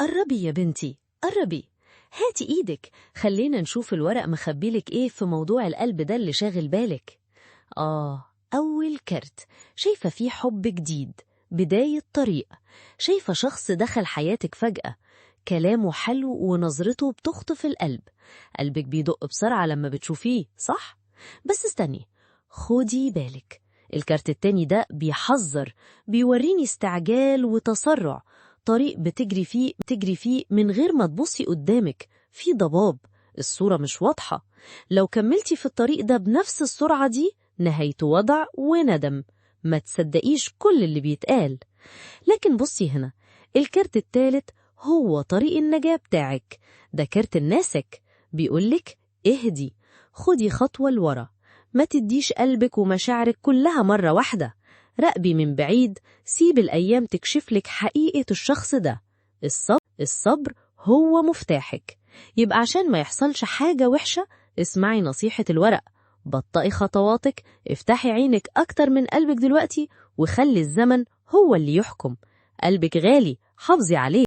قربي يا بنتي، قربي. هاتي إيدك، خلينا نشوف الورق مخبيلك إيه في موضوع القلب ده اللي شاغل بالك. أول كارت، شايفة فيه حب جديد، بداية طريق. شايفة شخص دخل حياتك فجأة، كلامه حلو ونظرته بتخطف القلب. قلبك بيدق بسرعة لما بتشوفيه، صح؟ بس استني، خدي بالك. الكارت التاني ده بيحذر، بيوريني استعجال وتسرع، طريق بتجري فيه من غير ما تبصي قدامك، في ضباب، الصورة مش واضحة. لو كملتي في الطريق ده بنفس السرعة دي، نهايته وضع وندم. ما تصدقيش كل اللي بيتقال. لكن بصي هنا، الكارت التالت هو طريق النجاة بتاعك. ده كارت الناسك، بيقولك اهدي، خدي خطوة لورا، ما تديش قلبك ومشاعرك كلها مرة واحدة. راقبي من بعيد، سيب الأيام تكشفلك حقيقة الشخص ده. الصبر هو مفتاحك. يبقى عشان ما يحصلش حاجة وحشة، اسمعي نصيحة الورق، بطئي خطواتك، افتحي عينك أكتر من قلبك دلوقتي، وخلي الزمن هو اللي يحكم. قلبك غالي، حافظي عليه.